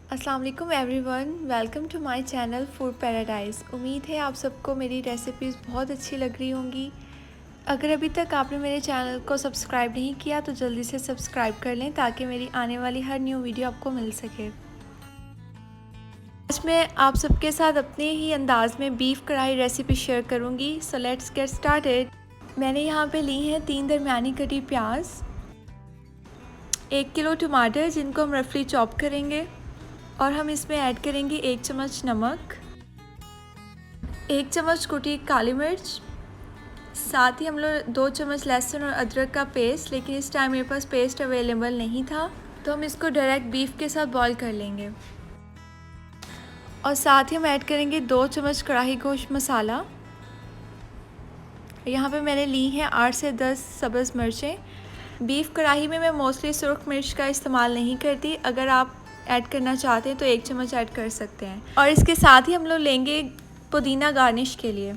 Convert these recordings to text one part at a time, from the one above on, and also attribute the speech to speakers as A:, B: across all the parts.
A: अस्सलाम वालेकुम everyone, welcome to my channel food paradise. उम्मीद है आप सबको मेरी रेसिपीज़ बहुत अच्छी लग रही होंगी। अगर अभी तक आपने मेरे चैनल को सब्सक्राइब नहीं किया तो जल्दी से सब्सक्राइब कर लें ताकि मेरी आने वाली हर न्यू वीडियो आपको मिल सके। आज मैं आप सबके साथ अपने ही अंदाज में बीफ कढ़ाई रेसिपी शेयर करूँगी। So let's get started. मैंने यहाँ पे ली हैं 3 दरमियानी कटी प्याज, 1 किलो टमाटर जिनको हम रफली चॉप करेंगे, और हम इसमें ऐड करेंगे 1 चम्मच नमक, 1 चम्मच कुटी काली मिर्च, साथ ही हम लोग 2 चम्मच लहसुन और अदरक का पेस्ट, लेकिन इस टाइम मेरे पास पेस्ट अवेलेबल नहीं था तो हम इसको डायरेक्ट बीफ के साथ बॉईल कर लेंगे। और साथ ही हम ऐड करेंगे 2 चम्मच कढ़ाई गोश्त मसाला। यहाँ पे मैंने ली हैं 8 से 10 सब्ज़ मिर्चें। बीफ कढ़ाई में मैं मोस्टली सुर्ख मिर्च का इस्तेमाल नहीं करती, अगर आप ऐड करना चाहते हैं तो 1 चम्मच ऐड कर सकते हैं। और इसके साथ ही हम लोग लेंगे पुदीना गार्निश के लिए।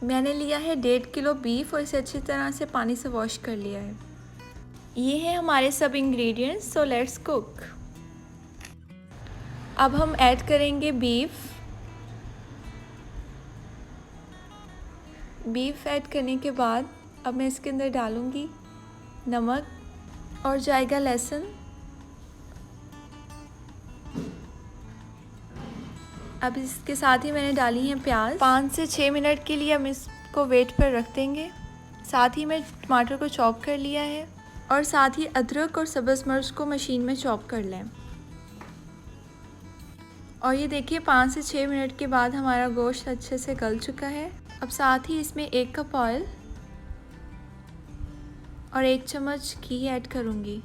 A: मैंने लिया है 1.5 किलो बीफ और इसे अच्छी तरह से पानी से वॉश कर लिया है। ये हैं हमारे सब इंग्रेडिएंट्स, सो लेट्स कुक। अब हम ऐड करेंगे बीफ ऐड करने के बाद अब मैं इसके अंदर डालूँगी नमक और जाएगा लहसुन। अब इसके साथ ही मैंने डाली हैं प्याज। 5 से 6 मिनट के लिए हम इसको वेट पर रख देंगे। साथ ही मैं टमाटर को चॉप कर लिया है और साथ ही अदरक और सब्ज़ मिर्च को मशीन में चॉप कर लें। और ये देखिए 5 से 6 मिनट के बाद हमारा गोश्त अच्छे से गल चुका है। अब साथ ही इसमें 1 कप ऑयल और 1 चम्मच घी ऐड करूँगी।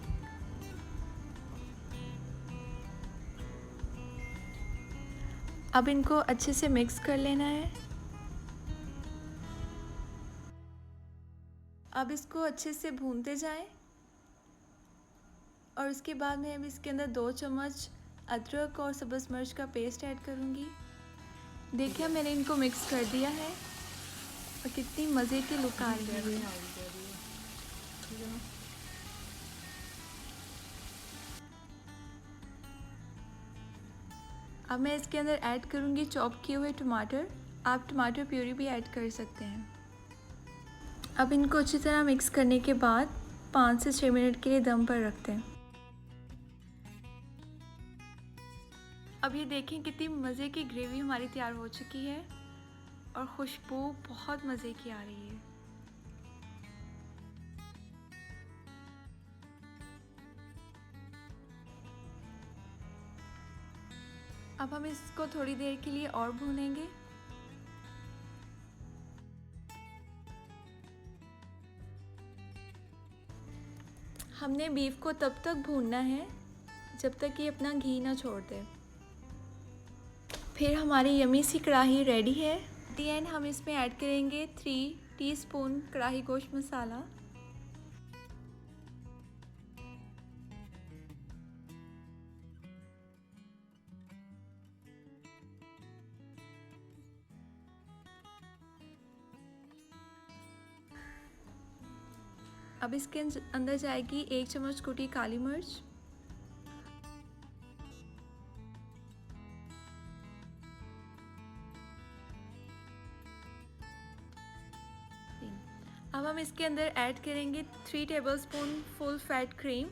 A: अब इनको अच्छे से मिक्स कर लेना है। अब इसको अच्छे से भूनते जाएं और उसके बाद मैं अब इसके अंदर 2 चम्मच अदरक और सब्ज़ मिर्च का पेस्ट ऐड करूँगी। देखिए मैंने इनको मिक्स कर दिया है और कितनी मज़े की लुक आ रही है। अब मैं इसके अंदर ऐड करूँगी चॉप किए हुए टमाटर। आप टमाटर प्यूरी भी ऐड कर सकते हैं। अब इनको अच्छी तरह मिक्स करने के बाद 5 से 6 मिनट के लिए दम पर रखते हैं। अब ये देखें कितनी मज़े की ग्रेवी हमारी तैयार हो चुकी है और खुशबू बहुत मज़े की आ रही है। अब हम इसको थोड़ी देर के लिए और भूनेंगे। हमने बीफ को तब तक भूनना है जब तक ये अपना घी ना छोड़ दे। फिर हमारी यमी सी कढ़ाई रेडी है। एट द एंड हम इसमें ऐड करेंगे 3 टीस्पून कढ़ाई गोश्त मसाला, अब इसके अंदर जाएगी 1 चम्मच कुटी काली मिर्च, अब हम इसके अंदर ऐड करेंगे 3 टेबलस्पून फुल फैट क्रीम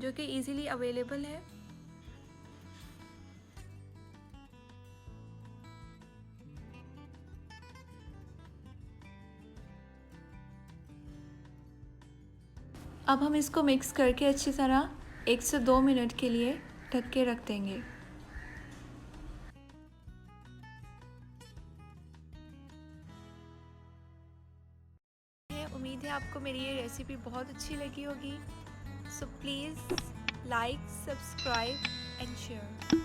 A: जो कि इजीली अवेलेबल है। अब हम इसको मिक्स करके अच्छी तरह 1 से 2 मिनट के लिए ढक के रख देंगे। उम्मीद है आपको मेरी ये रेसिपी बहुत अच्छी लगी होगी। So please like, subscribe and share.